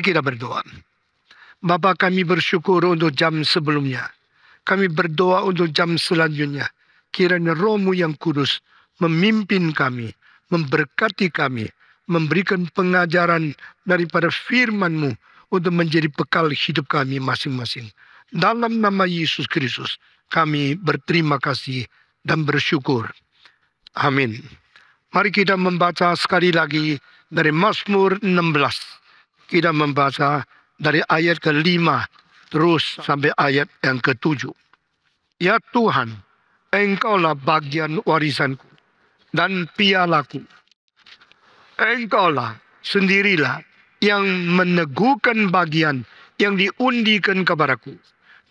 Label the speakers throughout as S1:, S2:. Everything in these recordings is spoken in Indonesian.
S1: Mari kita berdoa. Bapa, kami bersyukur untuk jam sebelumnya. Kami berdoa untuk jam selanjutnya. Kiranya Roh-Mu yang kudus memimpin kami, memberkati kami, memberikan pengajaran daripada firman-Mu untuk menjadi bekal hidup kami masing-masing. Dalam nama Yesus Kristus, kami berterima kasih dan bersyukur. Amin. Mari kita membaca sekali lagi dari Mazmur 16. Kita membaca dari ayat ke-5 terus sampai ayat yang ke-7. Ya Tuhan, Engkaulah bagian warisanku dan pialaku. Engkaulah sendirilah yang meneguhkan bagian yang diundikan kepadaku.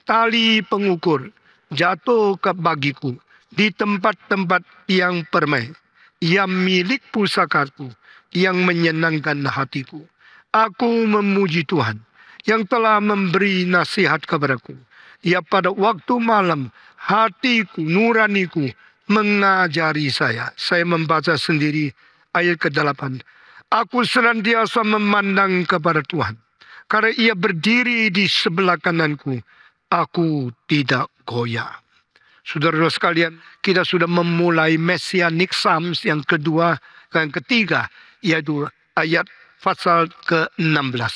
S1: Tali pengukur jatuh ke bagiku di tempat-tempat yang permai. Ia milik pusakaku yang menyenangkan hatiku. Aku memuji Tuhan yang telah memberi nasihat kepadaku. Ya, pada waktu malam hatiku, nuraniku mengajari saya. Saya membaca sendiri ayat ke-8. Aku senantiasa memandang kepada Tuhan. Karena Ia berdiri di sebelah kananku, aku tidak goyah. Saudara-saudara sekalian, kita sudah memulai Messianic Psalms yang kedua dan ketiga, yaitu ayat pasal ke-16.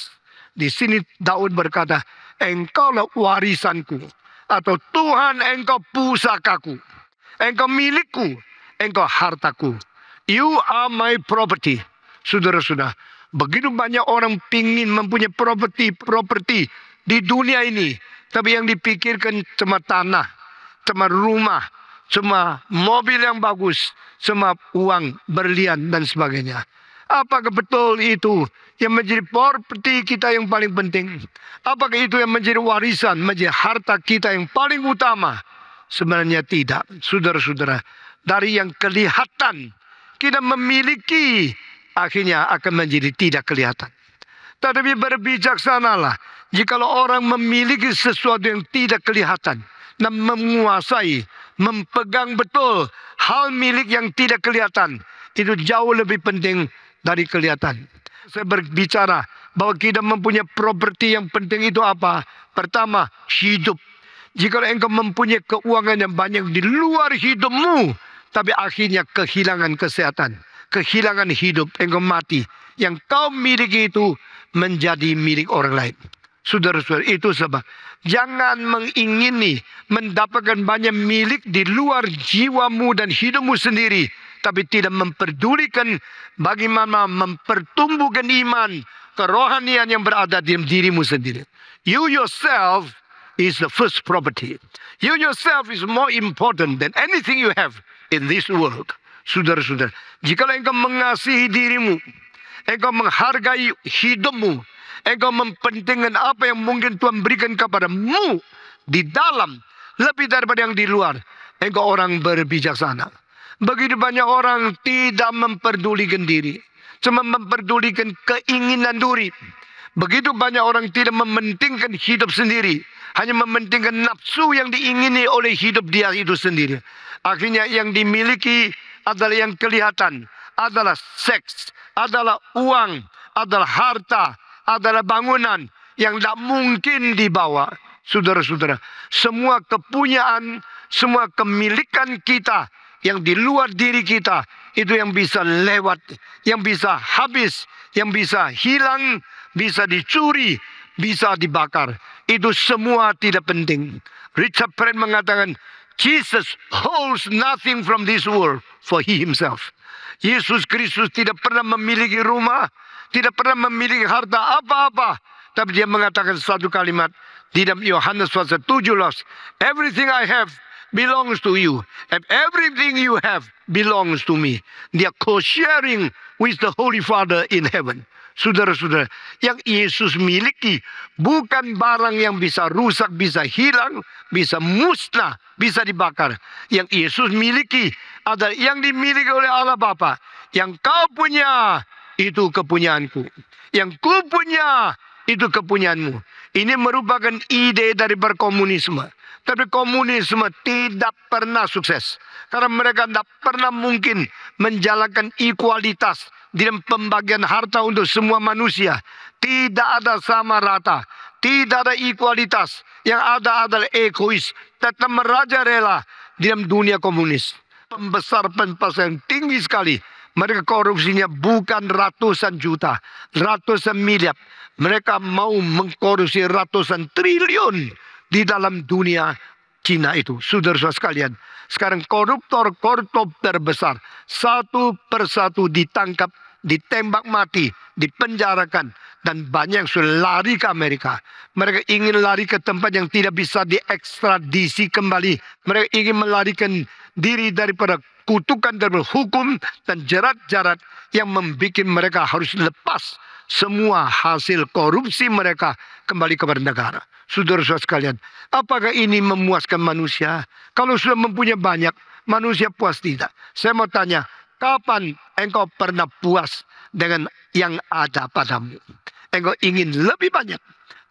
S1: Di sini Daud berkata, Engkaulah warisanku, atau Tuhan Engkau pusakaku, Engkau milikku, Engkau hartaku. You are my property. Saudara-saudara, begitu banyak orang pingin mempunyai properti di dunia ini, tapi yang dipikirkan cuma tanah, cuma rumah, cuma mobil yang bagus, cuma uang, berlian dan sebagainya. Apakah betul itu yang menjadi properti kita yang paling penting? Apakah itu yang menjadi warisan, menjadi harta kita yang paling utama? Sebenarnya tidak. Saudara-saudara, dari yang kelihatan kita memiliki, akhirnya akan menjadi tidak kelihatan. Tetapi berbijaksanalah jikalau orang memiliki sesuatu yang tidak kelihatan dan menguasai, memegang betul hal milik yang tidak kelihatan. Itu jauh lebih penting dari kelihatan. Saya berbicara bahwa kita mempunyai properti yang penting itu apa? Pertama, hidup. Jika engkau mempunyai keuangan yang banyak di luar hidupmu, tapi akhirnya kehilangan kesehatan, kehilangan hidup, engkau mati. Yang kau miliki itu menjadi milik orang lain. Saudara-saudara, itu sebab jangan mengingini mendapatkan banyak milik di luar jiwamu dan hidupmu sendiri, tapi tidak memperdulikan bagaimana mempertumbuhkan iman, kerohanian yang berada di dirimu sendiri. You yourself is the first property. You yourself is more important than anything you have in this world. Saudara-saudara, jika engkau mengasihi dirimu, engkau menghargai hidupmu, engkau mempentingkan apa yang mungkin Tuhan berikan kepadamu di dalam lebih daripada yang di luar, engkau orang berbijaksana. Begitu banyak orang tidak memperdulikan diri, cuma memperdulikan keinginan diri. Begitu banyak orang tidak mementingkan hidup sendiri, hanya mementingkan nafsu yang diingini oleh hidup dia itu sendiri. Akhirnya yang dimiliki adalah yang kelihatan, adalah seks, adalah uang, adalah harta, adalah bangunan yang tidak mungkin dibawa. Saudara-saudara, semua kepunyaan, semua kemilikan kita yang di luar diri kita, itu yang bisa lewat, yang bisa habis, yang bisa hilang, bisa dicuri, bisa dibakar. Itu semua tidak penting. Richard Pratt mengatakan, Jesus holds nothing from this world for he himself. Yesus Kristus tidak pernah memiliki rumah, tidak pernah memiliki harta apa-apa. Tapi dia mengatakan satu kalimat di dalam Yohanes pasal 17, everything I have belongs to you, and everything you have belongs to me. Dia co-sharing with the Holy Father in heaven. Saudara-saudara, yang Yesus miliki bukan barang yang bisa rusak, bisa hilang, bisa musnah, bisa dibakar. Yang Yesus miliki adalah yang dimiliki oleh Allah Bapa. Yang kau punya, itu kepunyaanku. Yang ku punya, itu kepunyaanmu. Ini merupakan ide dari berkomunisme. Tapi komunisme tidak pernah sukses. Karena mereka tidak pernah mungkin menjalankan ekualitas di dalam pembagian harta untuk semua manusia. Tidak ada sama rata. Tidak ada ekualitas. Yang ada adalah egois. Tetap merajalela di dalam dunia komunis. Pembesar penguasa yang tinggi sekali. Mereka korupsinya bukan ratusan juta, ratusan miliar. Mereka mau mengkorupsi ratusan triliun di dalam dunia Cina itu. Saudara-saudara sekalian, sekarang koruptor terbesar satu persatu ditangkap, ditembak mati, dipenjarakan, dan banyak yang sudah lari ke Amerika. Mereka ingin lari ke tempat yang tidak bisa diekstradisi kembali. Mereka ingin melarikan diri daripada kutukan dari hukum dan jerat-jerat yang membuat mereka harus lepas semua hasil korupsi mereka kembali kepada negara. Saudara-saudara sekalian, apakah ini memuaskan manusia? Kalau sudah mempunyai banyak, manusia puas tidak? Saya mau tanya, kapan engkau pernah puas dengan yang ada padamu? Engkau ingin lebih banyak,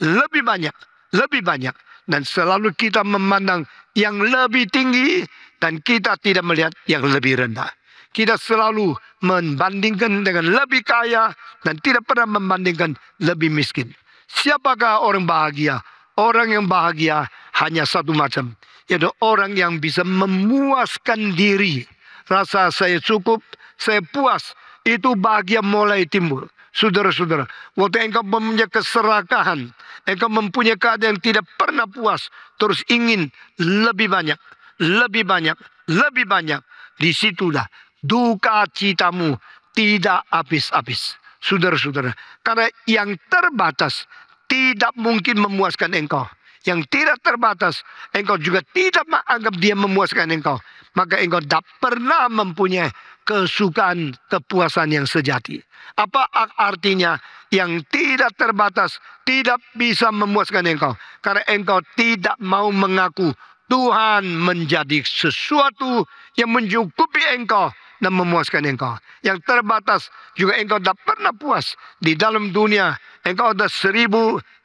S1: lebih banyak, lebih banyak. Dan selalu kita memandang yang lebih tinggi dan kita tidak melihat yang lebih rendah. Kita selalu membandingkan dengan lebih kaya dan tidak pernah membandingkan lebih miskin. Siapakah orang bahagia? Orang yang bahagia hanya satu macam, yaitu orang yang bisa memuaskan diri. Rasa saya cukup, saya puas, itu bahagia mulai timbul. Saudara-saudara, waktu engkau mempunyai keserakahan, engkau mempunyai keadaan yang tidak pernah puas, terus ingin lebih banyak, lebih banyak, lebih banyak. Disitulah duka citamu tidak habis-habis. Saudara-saudara, karena yang terbatas tidak mungkin memuaskan engkau. Yang tidak terbatas, engkau juga tidak menganggap dia memuaskan engkau. Maka engkau tidak pernah mempunyai kesukaan, kepuasan yang sejati. Apa artinya yang tidak terbatas tidak bisa memuaskan engkau? Karena engkau tidak mau mengaku Tuhan menjadi sesuatu yang mencukupi engkau dan memuaskan engkau. Yang terbatas juga engkau tidak pernah puas. Di dalam dunia engkau ada 1000,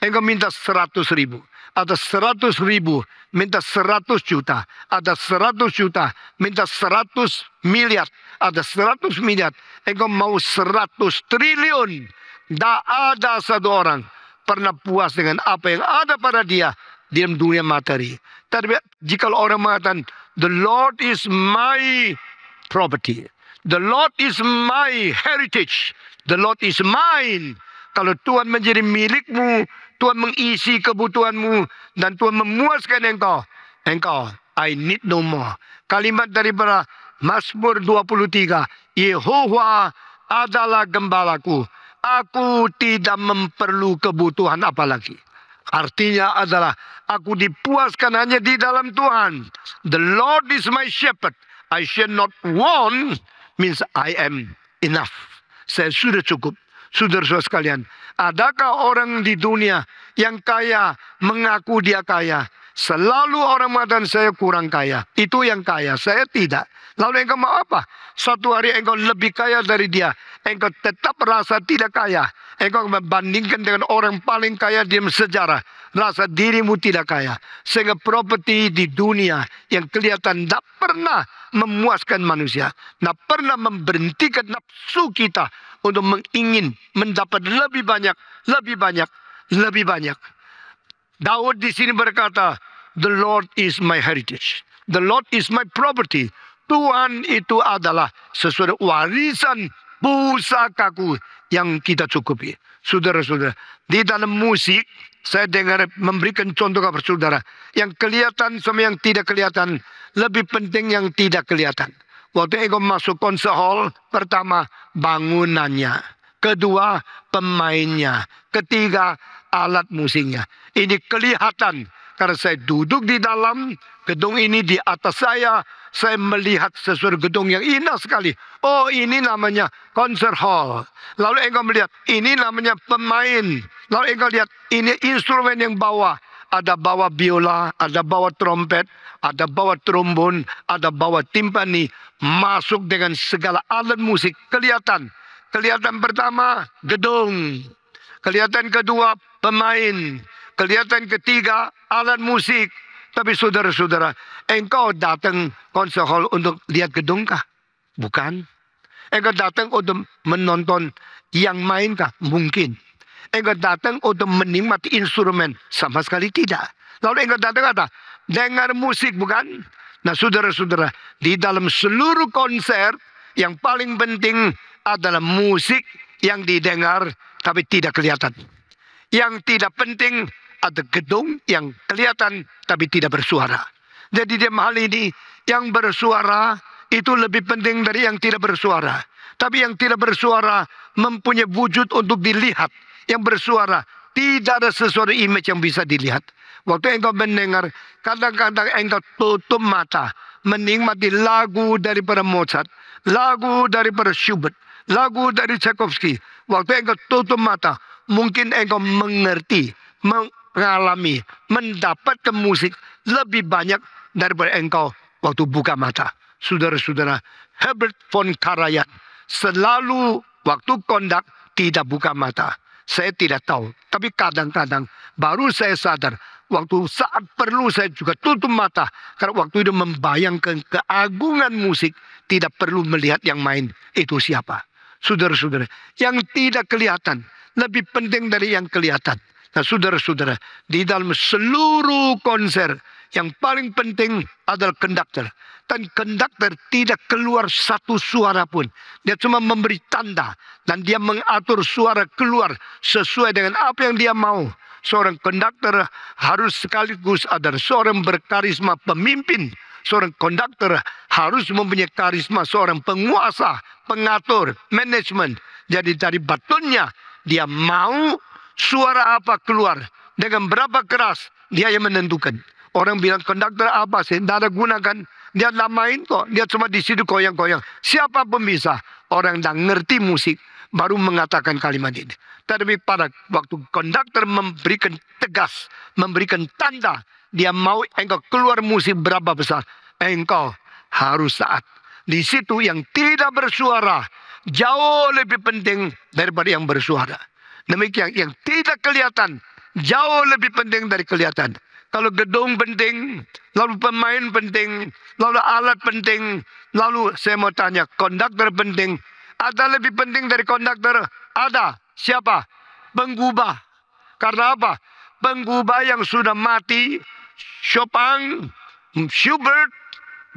S1: engkau minta 100.000. Ada 100.000, minta 100 juta. Ada 100 juta, minta 100 miliar. Ada 100 miliar, engkau mau 100 triliun. Tidak ada satu orang pernah puas dengan apa yang ada pada dia di dalam dunia materi. Tapi jika orang mengatakan, the Lord is my property. The Lord is my heritage. The Lord is mine. Kalau Tuhan menjadi milikmu, Tuhan mengisi kebutuhanmu, dan Tuhan memuaskan engkau, I need no more. Kalimat daripada Mazmur 23, Yehova adalah gembalaku, aku tidak memperlu kebutuhan apa lagi. Artinya adalah aku dipuaskan hanya di dalam Tuhan. The Lord is my shepherd, I shall not want, means I am enough. Saya sudah cukup. Saudara-saudara sekalian, adakah orang di dunia yang kaya mengaku dia kaya? Selalu orang mengatakan saya kurang kaya. Itu yang kaya, saya tidak. Lalu engkau mau apa? Satu hari engkau lebih kaya dari dia, engkau tetap rasa tidak kaya. Engkau membandingkan dengan orang paling kaya di sejarah, rasa dirimu tidak kaya. Sehingga properti di dunia yang kelihatan tidak pernah memuaskan manusia, tidak pernah memberhentikan nafsu kita untuk mengingin mendapat lebih banyak, lebih banyak, lebih banyak. Daud di sini berkata, the Lord is my heritage. The Lord is my property. Tuhan itu adalah sesuatu warisan pusakaku yang kita cukupi. Saudara-saudara, di dalam musik, saya dengar memberikan contoh kepada saudara. Yang kelihatan sama yang tidak kelihatan, lebih penting yang tidak kelihatan. Waktu engkau masuk konser hall, pertama bangunannya, kedua pemainnya, ketiga alat musiknya. Ini kelihatan karena saya duduk di dalam gedung ini, di atas saya melihat sesuatu gedung yang indah sekali. Oh, ini namanya konser hall. Lalu engkau melihat ini namanya pemain. Lalu engkau lihat ini instrumen yang bawa. Ada bawa biola, ada bawa trompet, ada bawa trombon, ada bawa timpani. Masuk dengan segala alat musik. Kelihatan. Kelihatan pertama, gedung. Kelihatan kedua, pemain. Kelihatan ketiga, alat musik. Tapi saudara-saudara, engkau datang konser hall untuk lihat gedung kah? Bukan. Engkau datang untuk menonton yang main kah? Mungkin. Engkau datang untuk menikmati instrumen? Sama sekali tidak. Lalu engkau datang kata, dengar musik bukan? Nah saudara-saudara, di dalam seluruh konser yang paling penting adalah musik yang didengar tapi tidak kelihatan. Yang tidak penting ada gedung yang kelihatan tapi tidak bersuara. Jadi dalam hal ini yang bersuara itu lebih penting dari yang tidak bersuara. Tapi yang tidak bersuara mempunyai wujud untuk dilihat. Yang bersuara tidak ada sesuatu image yang bisa dilihat. Waktu engkau mendengar, kadang-kadang engkau tutup mata menikmati lagu daripada Mozart, lagu daripada Schubert, lagu dari Tchaikovsky. Waktu engkau tutup mata, mungkin engkau mengerti, mengalami, mendapatkan musik lebih banyak daripada engkau waktu buka mata. Saudara-saudara, Herbert von Karajan selalu waktu kondak tidak buka mata. Saya tidak tahu, tapi kadang-kadang baru saya sadar. Waktu saat perlu saya juga tutup mata. Karena waktu itu membayangkan keagungan musik. Tidak perlu melihat yang main. Itu siapa? Saudara-saudara. Yang tidak kelihatan. Lebih penting dari yang kelihatan. Nah saudara-saudara. Di dalam seluruh konser. Yang paling penting adalah konduktor. Dan konduktor tidak keluar satu suara pun. Dia cuma memberi tanda. Dan dia mengatur suara keluar sesuai dengan apa yang dia mau. Seorang konduktor harus sekaligus adalah seorang berkarisma pemimpin. Seorang konduktor harus mempunyai karisma seorang penguasa, pengatur, manajemen. Jadi dari batunya dia mau suara apa keluar. Dengan berapa keras dia yang menentukan. Orang bilang konduktor apa sih? Tidak ada guna kan? Dia tidak main kok. Dia cuma di situ koyang-koyang. Siapa pembisa? Orang yang ngerti musik baru mengatakan kalimat ini. Tetapi pada waktu konduktor memberikan tegas, memberikan tanda, dia mau engkau keluar musik berapa besar, engkau harus taat. Di situ yang tidak bersuara jauh lebih penting daripada yang bersuara. Demikian yang tidak kelihatan jauh lebih penting dari kelihatan. Kalau gedung penting, lalu pemain penting, lalu alat penting, lalu saya mau tanya, konduktor penting. Ada lebih penting dari konduktor? Ada. Siapa? Penggubah. Karena apa? Penggubah yang sudah mati, Chopin, Schubert,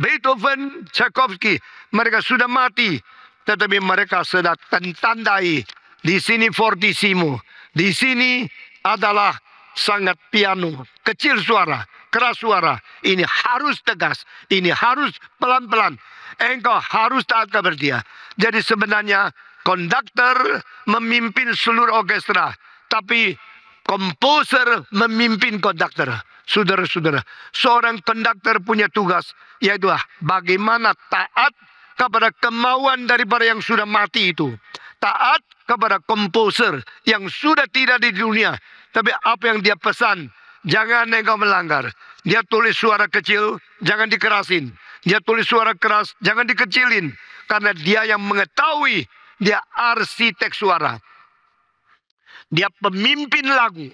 S1: Beethoven, Tchaikovsky, mereka sudah mati. Tetapi mereka sudah tandai. Di sini fortissimo. Di sini adalah sangat piano. Kecil suara, keras suara. Ini harus tegas. Ini harus pelan-pelan. Engkau harus taat kepada dia. Jadi sebenarnya konduktor memimpin seluruh orkestra. Tapi komposer memimpin konduktor. Saudara-saudara, seorang konduktor punya tugas. Yaitu bagaimana taat kepada kemauan daripada yang sudah mati itu. Taat kepada komposer yang sudah tidak di dunia. Tapi apa yang dia pesan, jangan engkau melanggar. Dia tulis suara kecil, jangan dikerasin. Dia tulis suara keras, jangan dikecilin. Karena dia yang mengetahui, dia arsitek suara. Dia pemimpin lagu.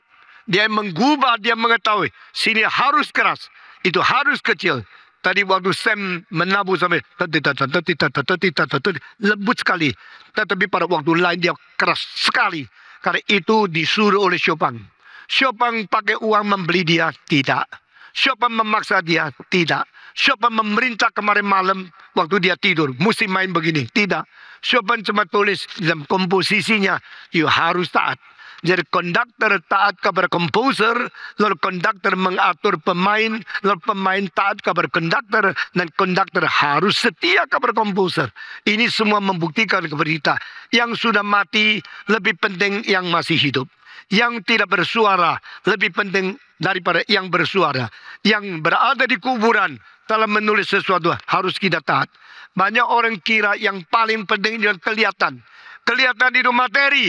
S1: Dia yang menggubah, dia mengetahui. Sini harus keras, itu harus kecil. Tadi waktu Sam menabuh sampai lembut sekali. Tetapi pada waktu lain dia keras sekali. Karena itu disuruh oleh Chopin. Chopin pakai uang membeli dia? Tidak. Chopin memaksa dia? Tidak. Chopin memerintah kemarin malam waktu dia tidur, mesti main begini? Tidak. Chopin cuma tulis dalam komposisinya, you harus taat. Jadi konduktor taat kepada komposer, lalu konduktor mengatur pemain, lalu pemain taat kepada konduktor, dan konduktor harus setia kepada komposer. Ini semua membuktikan kepada kita, yang sudah mati lebih penting yang masih hidup. Yang tidak bersuara lebih penting daripada yang bersuara. Yang berada di kuburan dalam menulis sesuatu harus kita taat. Banyak orang kira yang paling penting adalah kelihatan. Kelihatan itu materi.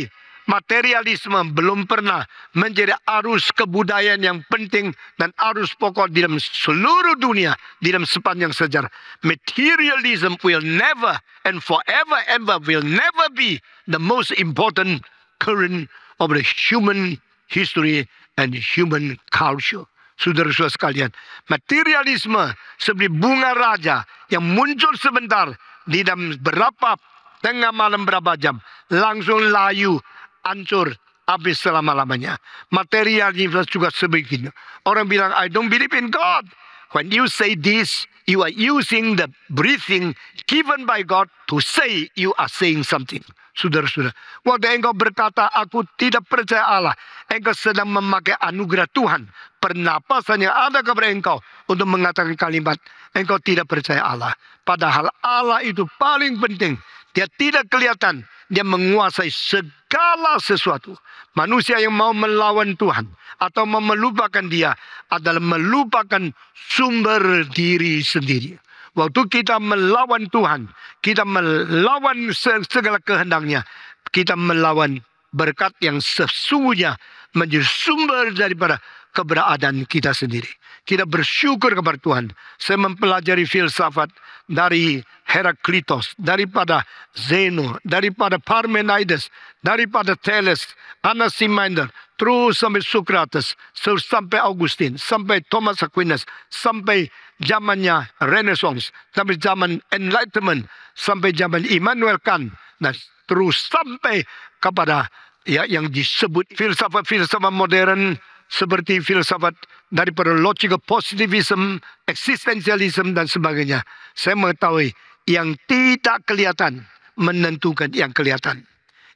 S1: Materialisme belum pernah menjadi arus kebudayaan yang penting dan arus pokok di dalam seluruh dunia, di dalam sepanjang sejarah. Materialism will never and forever ever will never be the most important current of the human history and human culture. Saudara-saudara sekalian, materialisme seperti bunga raja yang muncul sebentar di dalam berapa Tengah malam berapa jam. Langsung layu, hancur, habis selama-lamanya. Materialnya juga sebegini. Orang bilang, I don't believe in God. When you say this, you are using the breathing given by God to say you are saying something. Saudara-saudara, waktu engkau berkata, aku tidak percaya Allah, engkau sedang memakai anugerah Tuhan, pernapasan yang ada kepada engkau untuk mengatakan kalimat, engkau tidak percaya Allah. Padahal Allah itu paling penting. Dia tidak kelihatan, dia menguasai segala sesuatu. Manusia yang mau melawan Tuhan atau mau melupakan dia adalah melupakan sumber diri sendiri. Waktu kita melawan Tuhan, kita melawan segala kehendaknya, kita melawan berkat yang sesungguhnya menjadi sumber daripada keberadaan kita sendiri. Kita bersyukur kepada Tuhan. Saya mempelajari filsafat dari Heraklitos, daripada Zeno, daripada Parmenides, daripada Thales, Anaximander, terus sampai Socrates, sampai Augustine, sampai Thomas Aquinas, sampai zamannya Renaissance, sampai zaman Enlightenment, sampai zaman Immanuel Kant, dan terus sampai kepada yang disebut filsafat-filsafat modern seperti filsafat daripada logical positivism, existentialism dan sebagainya. Saya mengetahui yang tidak kelihatan menentukan yang kelihatan.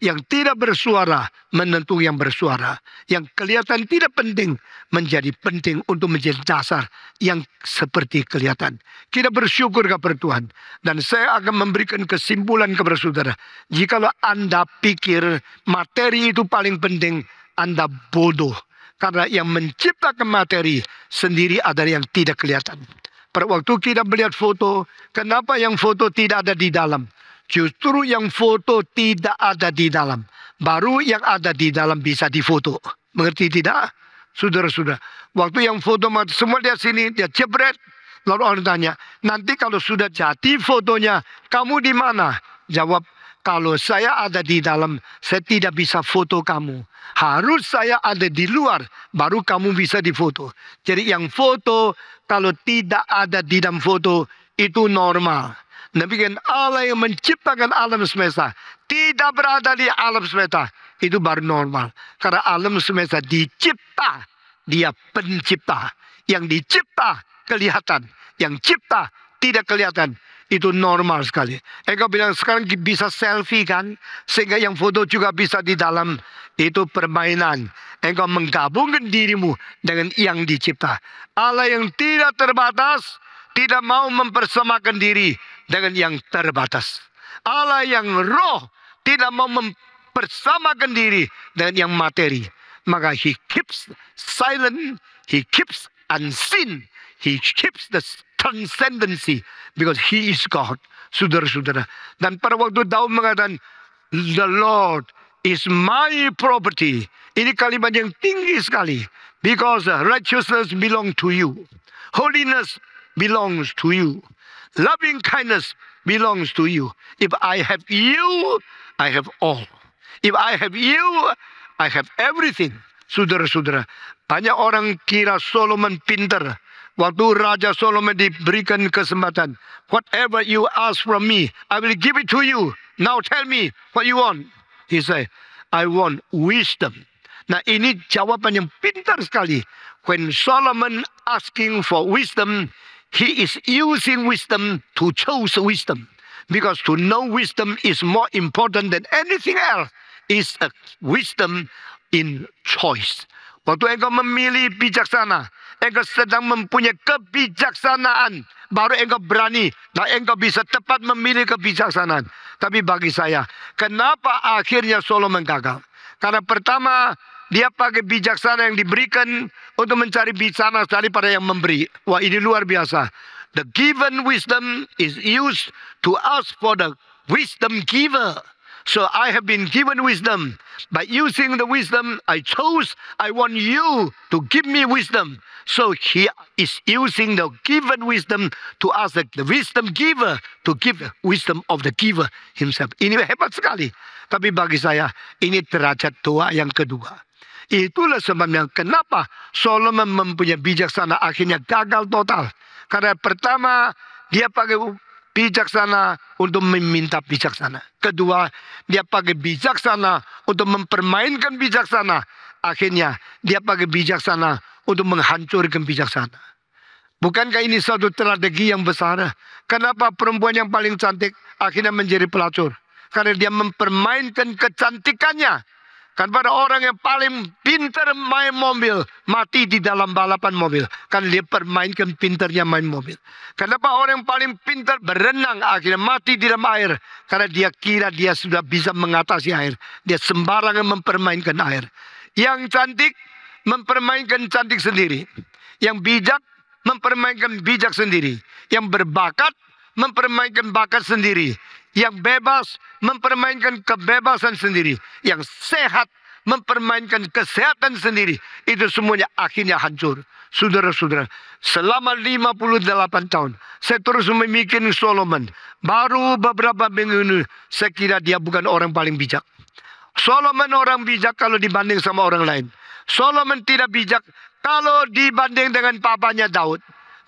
S1: Yang tidak bersuara menentukan yang bersuara. Yang kelihatan tidak penting menjadi penting untuk menjadi dasar yang seperti kelihatan. Kita bersyukur kepada Tuhan. Dan saya akan memberikan kesimpulan kepada saudara. Jikalau Anda pikir materi itu paling penting, Anda bodoh. Karena yang menciptakan materi sendiri adalah yang tidak kelihatan. Pada waktu kita melihat foto, kenapa yang foto tidak ada di dalam? Justru yang foto tidak ada di dalam. Baru yang ada di dalam bisa difoto. Mengerti tidak? Saudara-saudara. Waktu yang foto semua lihat sini, dia jebret. Lalu orang tanya, nanti kalau sudah jadi fotonya, kamu di mana? Jawab, kalau saya ada di dalam, saya tidak bisa foto kamu. Harus saya ada di luar, baru kamu bisa difoto. Jadi yang foto, kalau tidak ada di dalam foto, itu normal. Demikian Allah yang menciptakan alam semesta tidak berada di alam semesta, itu baru normal. Karena alam semesta dicipta, dia pencipta. Yang dicipta kelihatan, yang cipta tidak kelihatan. Itu normal sekali. Engkau bilang sekarang bisa selfie kan, sehingga yang foto juga bisa di dalam. Itu permainan. Engkau menggabungkan dirimu dengan yang dicipta. Allah yang tidak terbatas tidak mau mempersamakan diri dengan yang terbatas. Allah yang roh tidak mau mempersamakan diri dengan yang materi. Maka he keeps silent, he keeps unseen, he keeps the transcendency because he is God. Saudara-saudara. Dan pada waktu Daud mengatakan, the Lord is my property. Ini kalimat yang tinggi sekali. Because righteousness belongs to you. Holiness belongs to you. Loving kindness belongs to you. If I have you, I have all. If I have you, I have everything. Saudara-saudara, banyak orang kira Solomon pintar. Waktu Raja Solomon diberikan kesempatan, whatever you ask from me, I will give it to you. Now tell me what you want. He said, I want wisdom. Nah, ini jawaban yang pintar sekali. When Solomon asking for wisdom, he is using wisdom to choose wisdom. Because to know wisdom is more important than anything else. Is a wisdom in choice. Waktu engkau memilih bijaksana, engkau sedang mempunyai kebijaksanaan, baru engkau berani, nah engkau bisa tepat memilih kebijaksanaan. Tapi bagi saya, kenapa akhirnya Solomon gagal? Karena pertama, dia pakai bijaksana yang diberikan untuk mencari bijaksana daripada yang memberi. Wah, ini luar biasa. The given wisdom is used to ask for the wisdom giver. So I have been given wisdom. By using the wisdom I chose, I want you to give me wisdom. So he is using the given wisdom to ask the wisdom giver to give the wisdom of the giver himself. Ini hebat sekali. Tapi bagi saya, ini derajat doa yang kedua. Itulah sebabnya kenapa Solomon mempunyai bijaksana akhirnya gagal total. Karena pertama, dia pakai bijaksana untuk meminta bijaksana. Kedua, dia pakai bijaksana untuk mempermainkan bijaksana. Akhirnya, dia pakai bijaksana untuk menghancurkan bijaksana. Bukankah ini suatu strategi yang besar? Kenapa perempuan yang paling cantik akhirnya menjadi pelacur? Karena dia mempermainkan kecantikannya. Kan pada orang yang paling pintar main mobil, mati di dalam balapan mobil. Karena dia permainkan pintarnya main mobil. Kenapa orang yang paling pintar berenang akhirnya mati di dalam air? Karena dia kira dia sudah bisa mengatasi air. Dia sembarangan mempermainkan air. Yang cantik mempermainkan cantik sendiri. Yang bijak mempermainkan bijak sendiri. Yang berbakat mempermainkan bakat sendiri. Yang bebas mempermainkan kebebasan sendiri. Yang sehat mempermainkan kesehatan sendiri. Itu semuanya akhirnya hancur. Saudara-saudara, selama 58 tahun saya terus memikirkan Solomon. Baru beberapa minggu ini saya kira dia bukan orang paling bijak. Solomon orang bijak kalau dibanding sama orang lain. Solomon tidak bijak kalau dibanding dengan papanya Daud.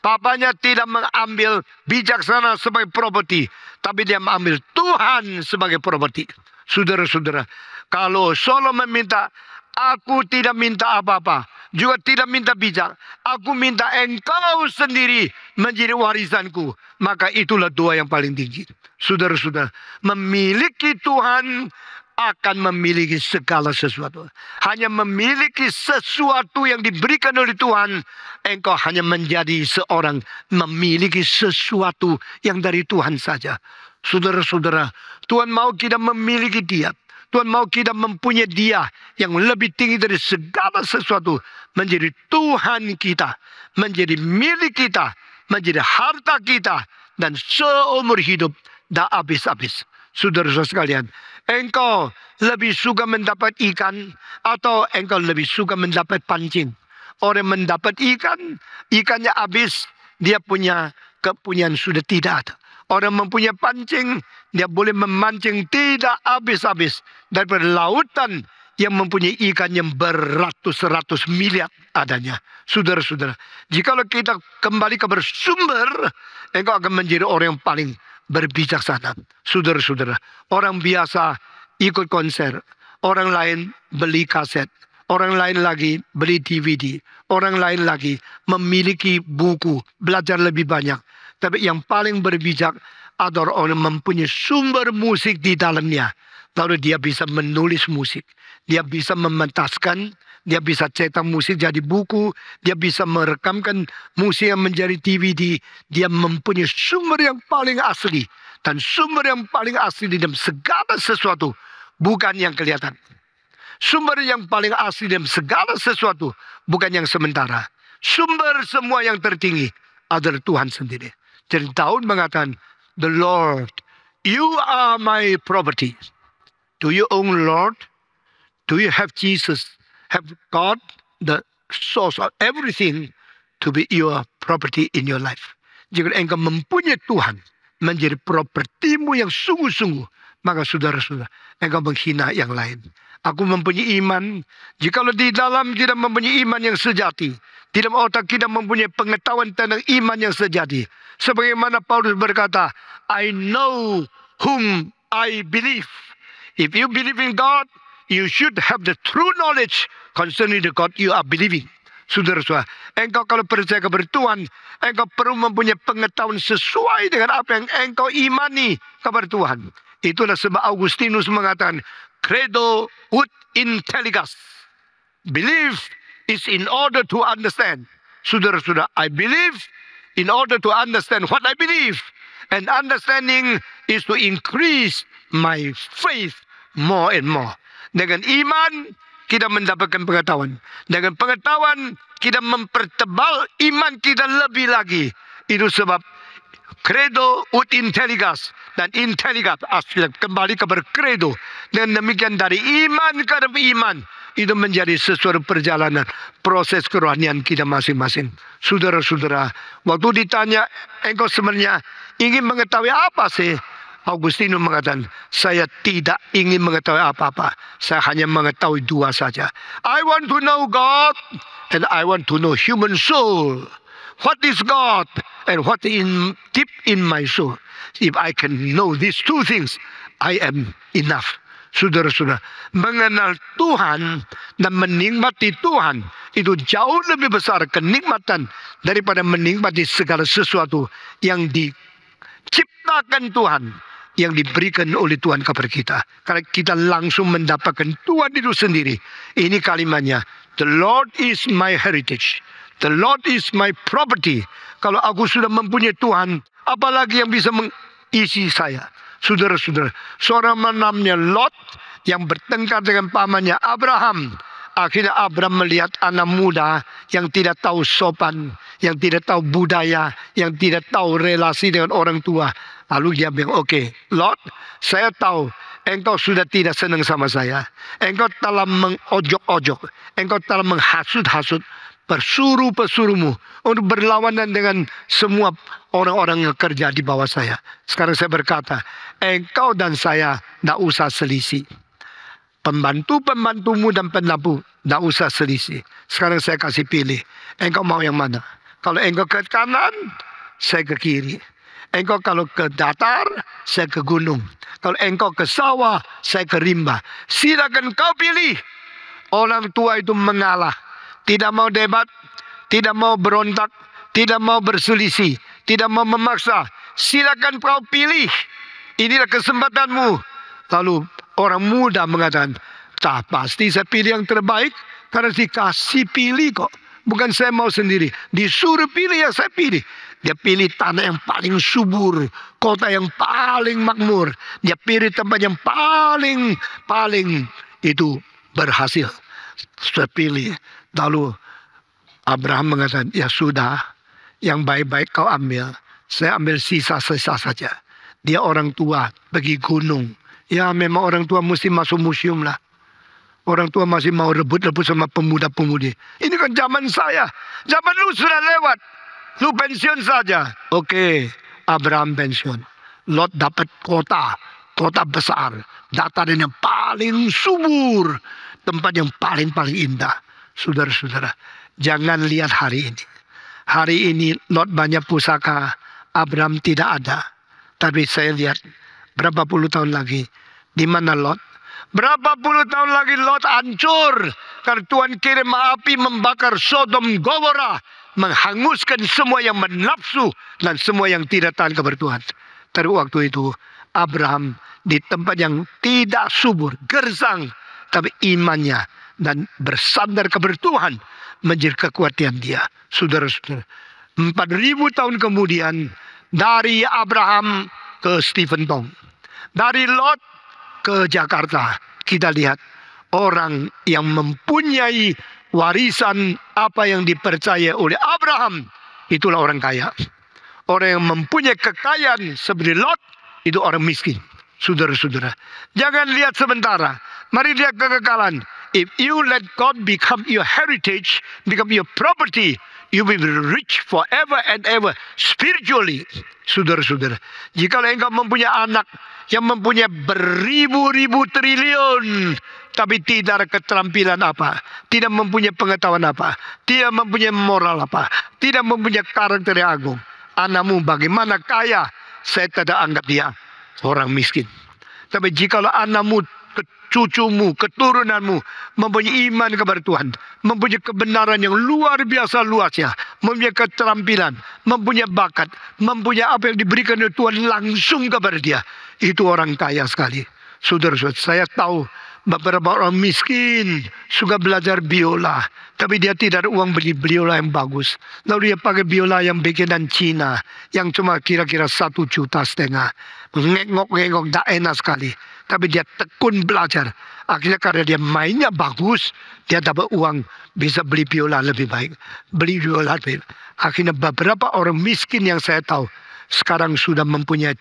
S1: Papanya tidak mengambil bijaksana sebagai properti. Tapi dia mengambil Tuhan sebagai properti. Saudara-saudara, kalau Solomon minta, aku tidak minta apa-apa. Juga tidak minta bijak. Aku minta engkau sendiri menjadi warisanku. Maka itulah doa yang paling tinggi. Saudara-saudara, memiliki Tuhan akan memiliki segala sesuatu. Hanya memiliki sesuatu yang diberikan oleh Tuhan, engkau hanya menjadi seorang memiliki sesuatu yang dari Tuhan saja. Saudara-saudara, Tuhan mau kita memiliki Dia. Tuhan mau kita mempunyai Dia yang lebih tinggi dari segala sesuatu. Menjadi Tuhan kita, menjadi milik kita, menjadi harta kita, dan seumur hidup tak habis-habis. Saudara-saudara sekalian, engkau lebih suka mendapat ikan atau engkau lebih suka mendapat pancing? Orang mendapat ikan, ikannya habis, dia punya kepunyaan sudah tidak ada. Orang mempunyai pancing, dia boleh memancing tidak habis-habis. Daripada lautan yang mempunyai ikan yang beratus-ratus miliar adanya. Saudara-saudara, jikalau kita kembali ke bersumber, engkau akan menjadi orang yang paling berbijaksana. Saudara-saudara, orang biasa ikut konser, orang lain beli kaset, orang lain lagi beli DVD, orang lain lagi memiliki buku, belajar lebih banyak. Tapi yang paling berbijak adalah orang yang mempunyai sumber musik di dalamnya. Lalu dia bisa menulis musik, dia bisa mementaskan, dia bisa cetak musik jadi buku, dia bisa merekamkan musik yang menjadi DVD. Dia mempunyai sumber yang paling asli. Dan sumber yang paling asli di dalam segala sesuatu bukan yang kelihatan. Sumber yang paling asli dalam segala sesuatu bukan yang sementara. Sumber semua yang tertinggi adalah Tuhan sendiri. Jadi Daud mengatakan, "The Lord, you are my property." Do you own Lord? Do you have Jesus? Have God, the source of everything, to be your property in your life? Jika engkau mempunyai Tuhan menjadi propertimu yang sungguh-sungguh, maka saudara-saudara, engkau menghina yang lain. Aku mempunyai iman. Jikalau di dalam kita mempunyai iman yang sejati, di dalam otak kita mempunyai pengetahuan tentang iman yang sejati. Sebagaimana Paulus berkata, I know whom I believe. If you believe in God, you should have the true knowledge concerning the God you are believing. Saudara-saudara, engkau kalau percaya kepada Tuhan, engkau perlu mempunyai pengetahuan sesuai dengan apa yang engkau imani kepada Tuhan. Itulah sebab Augustinus mengatakan, credo ut intelligas. Believe is in order to understand. Saudara-saudara, I believe in order to understand what I believe. And understanding is to increase my faith more and more. Dengan iman, kita mendapatkan pengetahuan. Dengan pengetahuan, kita mempertebal iman kita lebih lagi. Itu sebab credo ut intelligas. Dan intelligas asli kembali kepada credo. Dan demikian dari iman ke iman. Itu menjadi sesuatu perjalanan proses kerohanian kita masing-masing. Saudara-saudara, waktu ditanya, engkau sebenarnya ingin mengetahui apa sih? Augustinus mengatakan, saya tidak ingin mengetahui apa-apa. Saya hanya mengetahui dua saja. I want to know God and I want to know human soul. what is God and what in deep in my soul. If I can know these two things, I am enough. Saudara-saudara, mengenal Tuhan dan menikmati Tuhan itu jauh lebih besar kenikmatan daripada menikmati segala sesuatu yang diciptakan Tuhan, yang diberikan oleh Tuhan kepada kita. Karena kita langsung mendapatkan Tuhan itu sendiri. Ini kalimatnya, the Lord is my heritage, the Lord is my property. Kalau aku sudah mempunyai Tuhan, apalagi yang bisa mengisi saya? Saudara-saudara, seorang namanya Lot yang bertengkar dengan pamannya Abraham. Akhirnya Abraham melihat anak muda yang tidak tahu sopan, yang tidak tahu budaya, yang tidak tahu relasi dengan orang tua. Lalu dia bilang, oke, Lot, saya tahu engkau sudah tidak senang sama saya. Engkau telah mengojok-ojok, engkau telah menghasut-hasut pesuruh-pesuruhmu untuk berlawanan dengan semua orang-orang yang kerja di bawah saya. Sekarang saya berkata, engkau dan saya tidak usah selisih. Pembantu-pembantumu dan pendamping tidak usah selisih. Sekarang saya kasih pilih, engkau mau yang mana? Kalau engkau ke kanan, saya ke kiri. Engkau kalau ke datar, saya ke gunung. Kalau engkau ke sawah, saya ke rimba. Silakan kau pilih. Orang tua itu mengalah. Tidak mau debat, tidak mau berontak, tidak mau berselisih, tidak mau memaksa. Silakan kau pilih. Inilah kesempatanmu. Lalu orang muda mengatakan, tak, pasti saya pilih yang terbaik karena dikasih pilih kok. Bukan saya mau sendiri. Disuruh pilih yang saya pilih. Dia pilih tanah yang paling subur, kota yang paling makmur. Dia pilih tempat yang paling itu berhasil. Saya pilih. Lalu Abraham mengatakan, ya sudah, yang baik-baik kau ambil. Saya ambil sisa-sisa saja. Dia orang tua, pergi gunung. Ya memang orang tua mesti masuk museum lah. Orang tua masih mau rebut-rebut sama pemuda-pemudi. Ini kan zaman saya. Zaman lu sudah lewat. Lu pensiun saja. Oke, Abraham pensiun. Lot dapat kota besar. Dataran yang paling subur. Tempat yang paling indah. Saudara-saudara, jangan lihat hari ini. Hari ini Lot banyak pusaka, Abraham tidak ada. Tapi saya lihat berapa puluh tahun lagi, di mana Lot? Berapa puluh tahun lagi Lot hancur. Karena Tuhan kirim api membakar Sodom Gomora, menghanguskan semua yang menafsu dan semua yang tidak taat kepada Tuhan. Tapi waktu itu Abraham di tempat yang tidak subur, gersang, tapi imannya dan bersandar kepada Tuhan menjadi kekuatan dia. Saudara-saudara, 4.000 tahun kemudian, dari Abraham ke Stephen Tong, dari Lot ke Jakarta, kita lihat orang yang mempunyai warisan apa yang dipercaya oleh Abraham, itulah orang kaya. Orang yang mempunyai kekayaan seperti Lot, itu orang miskin. Saudara-saudara, jangan lihat sementara, mari lihat kekekalan. If you let God become your heritage, become your property, you will be rich forever and ever spiritually. Saudara-saudara, jika engkau mempunyai anak yang mempunyai beribu-ribu triliun, tapi tidak ada keterampilan apa, tidak mempunyai pengetahuan apa, tidak mempunyai moral apa, tidak mempunyai karakter yang agung, anakmu bagaimana kaya, saya tidak anggap dia orang miskin. Tapi jikalau anakmu, cucumu, keturunanmu mempunyai iman kepada Tuhan, mempunyai kebenaran yang luar biasa luasnya, mempunyai keterampilan, mempunyai bakat, mempunyai apa yang diberikan oleh Tuhan langsung kepada dia, itu orang kaya sekali. Saudara-saudara, saya tahu beberapa orang miskin suka belajar biola, tapi dia tidak ada uang beli biola yang bagus. Lalu dia pakai biola yang bikinan Cina, yang cuma kira-kira 1,5 juta. Ngengok-ngengok, tak enak sekali. Tapi dia tekun belajar. Akhirnya karena dia mainnya bagus, dia dapat uang, bisa beli biola lebih baik. Beli biola lebih baik. Akhirnya beberapa orang miskin yang saya tahu sekarang sudah mempunyai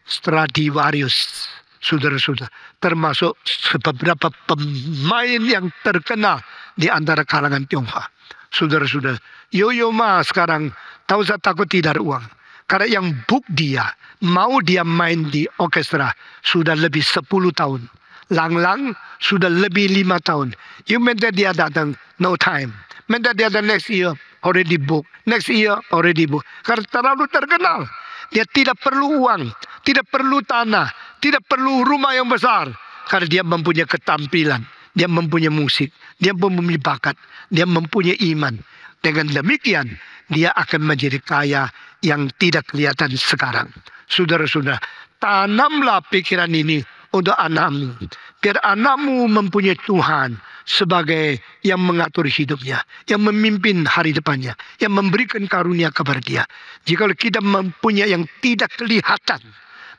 S1: Stradivarius. Saudara-saudara, termasuk beberapa pemain yang terkenal di antara kalangan Tionghoa. Saudara-saudara, Yo-Yo Ma sekarang tahu saya takut tidak ada uang. Karena yang book dia, mau dia main di orkestra, sudah lebih 10 tahun. Lang-Lang sudah lebih 5 tahun. You minta dia datang, no time. Minta dia datang next year, already book. Next year, already book. Karena terlalu terkenal. Dia tidak perlu uang, tidak perlu tanah, tidak perlu rumah yang besar. Karena dia mempunyai ketampilan, dia mempunyai musik, dia mempunyai bakat, dia mempunyai iman. Dengan demikian, dia akan menjadi kaya yang tidak kelihatan sekarang. Saudara-saudara, tanamlah pikiran ini untuk anakmu. Biar anakmu mempunyai Tuhan sebagai yang mengatur hidupnya, yang memimpin hari depannya, yang memberikan karunia kepada dia. Jika kita mempunyai yang tidak kelihatan,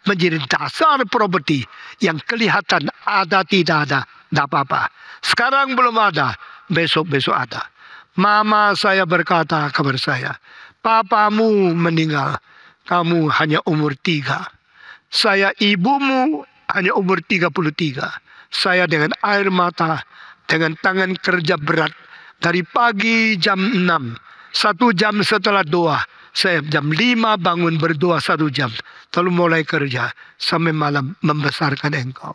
S1: menjadi dasar properti yang kelihatan ada tidak ada, tidak apa-apa. Sekarang belum ada, besok-besok ada. Mama saya berkata kepada saya, papamu meninggal, kamu hanya umur 3. Saya ibumu hanya umur 33. Saya dengan air mata, dengan tangan kerja berat, dari pagi jam 6, 1 jam setelah doa, saya jam 5 bangun berdoa 1 jam, lalu mulai kerja sampai malam membesarkan engkau.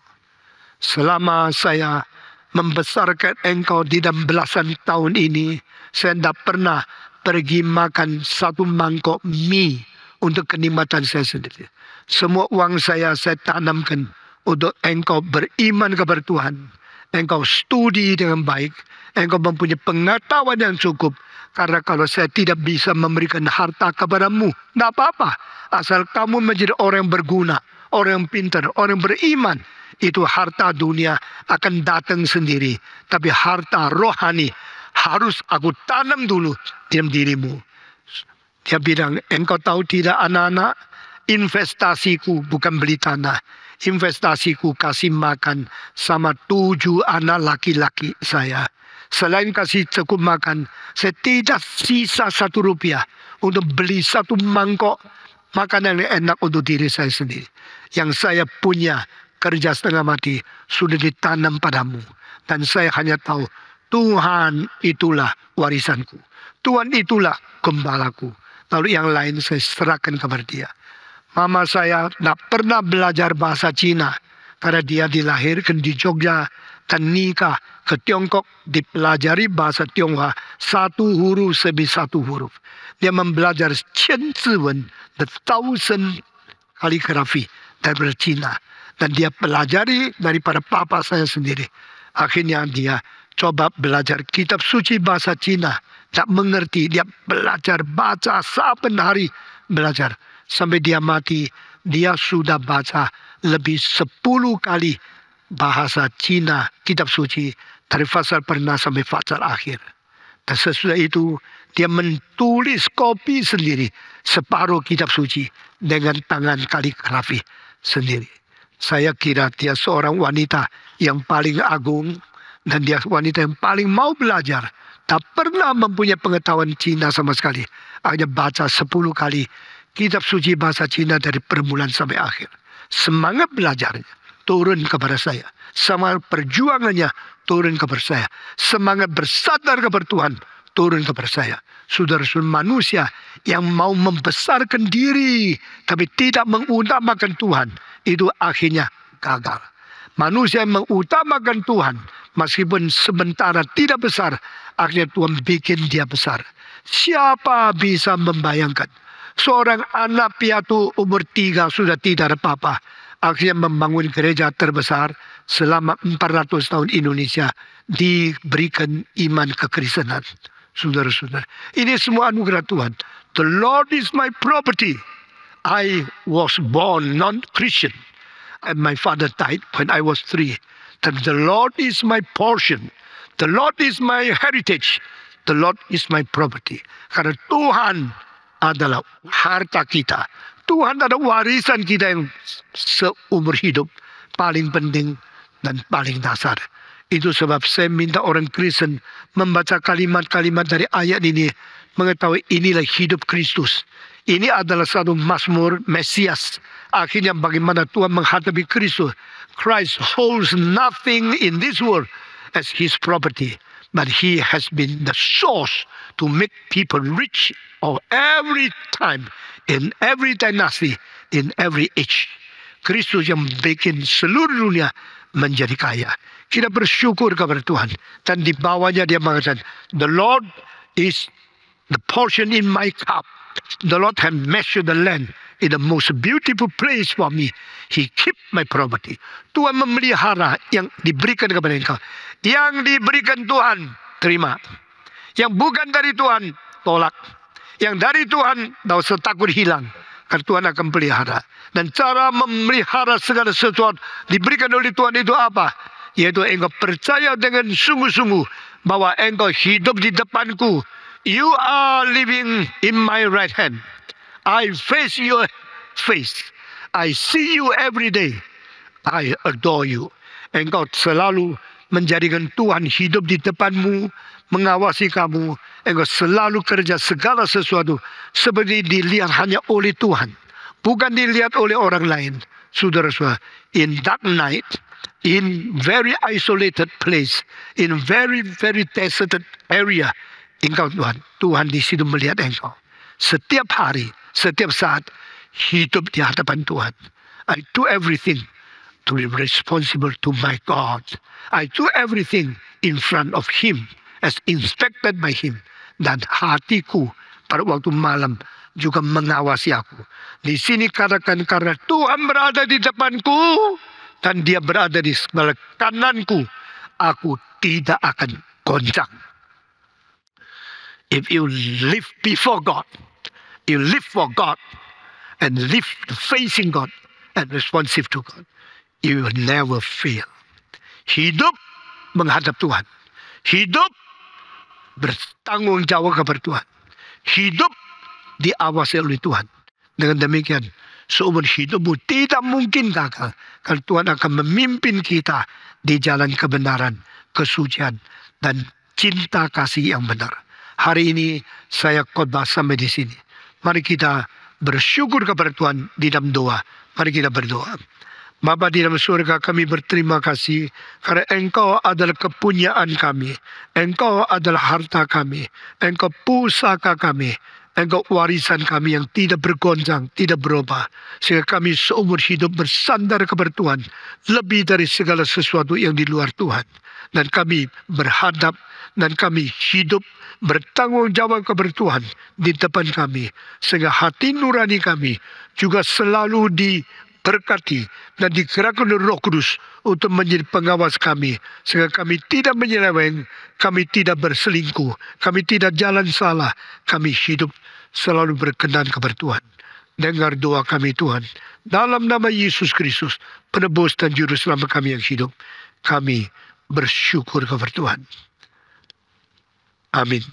S1: Selama saya membesarkan engkau di dalam belasan tahun ini, saya tidak pernah pergi makan 1 mangkok mie untuk kenikmatan saya sendiri. Semua uang saya tanamkan untuk engkau beriman kepada Tuhan. Engkau studi dengan baik. Engkau mempunyai pengetahuan yang cukup. Karena kalau saya tidak bisa memberikan harta kepadamu, tidak apa-apa. Asal kamu menjadi orang yang berguna, orang yang pintar, orang yang beriman. Itu harta dunia akan datang sendiri. Tapi harta rohani harus aku tanam dulu dalam dirimu. Dia bilang, engkau tahu tidak anak-anak, investasiku bukan beli tanah. Investasiku kasih makan sama 7 anak laki-laki saya. Selain kasih cukup makan, saya tidak sisa 1 rupiah untuk beli 1 mangkok makanan yang enak untuk diri saya sendiri. Yang saya punya kerja setengah mati sudah ditanam padamu. Dan saya hanya tahu Tuhan itulah warisanku. Tuhan itulah gembalaku. Lalu yang lain saya serahkan kepada dia. Mama saya tidak pernah belajar bahasa Cina. Karena dia dilahirkan di Jogja dan nikah ke Tiongkok. Dipelajari bahasa Tionghoa 1 huruf demi 1 huruf. Dia mempelajari Qian Zi Wen, the 1000 kaligrafi dari Cina. Dan dia pelajari daripada papa saya sendiri. Akhirnya dia coba belajar kitab suci bahasa Cina. Tak mengerti, dia belajar baca saben hari belajar. Sampai dia mati, dia sudah baca lebih 10 kali bahasa Cina, kitab suci, dari fasal pernah sampai fasal akhir. Dan sesudah itu, dia menulis kopi sendiri, separuh kitab suci, dengan tangan kaligrafi sendiri. Saya kira dia seorang wanita yang paling agung, dan dia wanita yang paling mau belajar. Tak pernah mempunyai pengetahuan Cina sama sekali. Hanya baca 10 kali kitab suci bahasa Cina dari permulaan sampai akhir. Semangat belajarnya turun kepada saya. Semangat perjuangannya turun kepada saya. Semangat bersandar kepada Tuhan turun kepada saya. Saudara-saudara manusia yang mau membesarkan diri tapi tidak mengutamakan Tuhan, itu akhirnya gagal. Manusia yang mengutamakan Tuhan meskipun sementara tidak besar, akhirnya Tuhan bikin dia besar. Siapa bisa membayangkan seorang anak piatu umur 3 sudah tidak ada apa-apa, akhirnya membangun gereja terbesar selama 400 tahun Indonesia, diberikan iman kekristenan. Saudara-saudara, ini semua anugerah Tuhan. The Lord is my property. I was born non-Christian, and my father died when I was 3. And the Lord is my portion. The Lord is my heritage. The Lord is my property. Karena Tuhan adalah harta kita. Tuhan adalah warisan kita yang seumur hidup, paling penting dan paling dasar. Itu sebab saya minta orang Kristen membaca kalimat-kalimat dari ayat ini, mengetahui inilah hidup Kristus. Ini adalah satu Mazmur Mesias. Akhirnya bagaimana Tuhan menghadapi Kristus. Christ holds nothing in this world as his property, but he has been the source to make people rich of every time, in every dynasty, in every age. Kristus yang bikin seluruh dunia menjadi kaya. Kita bersyukur kepada Tuhan. Dan di bawahnya dia mengatakan, the Lord is the portion in my cup. The Lord has measured the land in the most beautiful place for me. He keep my property. Tuhan memelihara yang diberikan kepada engkau. Yang diberikan Tuhan, terima. Yang bukan dari Tuhan, tolak. Yang dari Tuhan, tak usah takut hilang. Karena Tuhan akan pelihara. Dan cara memelihara segala sesuatu diberikan oleh Tuhan itu apa? Yaitu engkau percaya dengan sungguh-sungguh bahwa engkau hidup di depanku. You are living in my right hand. I face your face. I see you every day. I adore you. Engkau selalu menjadikan Tuhan hidup di depanmu, mengawasi kamu. Engkau selalu kerja segala sesuatu seperti dilihat hanya oleh Tuhan, bukan dilihat oleh orang lain. Saudara-saudara, in dark night, in very isolated place, in very deserted area, engkau Tuhan di situ melihat engkau. Setiap hari, setiap saat hidup di hadapan Tuhan. I do everything to be responsible to my God. I do everything in front of Him, as inspected by Him. Dan hatiku pada waktu malam juga mengawasi aku. Di sini katakan karena Tuhan berada di depanku dan Dia berada di sebelah kananku, aku tidak akan goncang. If you live before God, you live for God, and live facing God and responsive to God, you will never fail. Hidup menghadap Tuhan. Hidup bertanggung jawab kepada Tuhan. Hidup diawasi oleh Tuhan. Dengan demikian, seumur hidupmu tidak mungkin gagal. Karena Tuhan akan memimpin kita di jalan kebenaran, kesucian, dan cinta kasih yang benar. Hari ini saya khotbah sampai di sini. Mari kita bersyukur kepada Tuhan di dalam doa. Mari kita berdoa. Bapa di dalam surga, kami berterima kasih karena Engkau adalah kepunyaan kami. Engkau adalah harta kami. Engkau pusaka kami. Engkau warisan kami yang tidak bergoncang, tidak berubah. Sehingga kami seumur hidup bersandar kepada Tuhan. Lebih dari segala sesuatu yang di luar Tuhan. Dan kami berhadap dan kami hidup bertanggung jawab kepada Tuhan di depan kami. Sehingga hati nurani kami juga selalu diberkati dan digerakkan oleh Roh Kudus untuk menjadi pengawas kami. Sehingga kami tidak menyeleweng, kami tidak berselingkuh, kami tidak jalan salah. Kami hidup selalu berkenan kepada Tuhan. Dengar doa kami Tuhan. Dalam nama Yesus Kristus, penebus dan juru selamat kami yang hidup, kami bersyukur kepada Tuhan. Amin.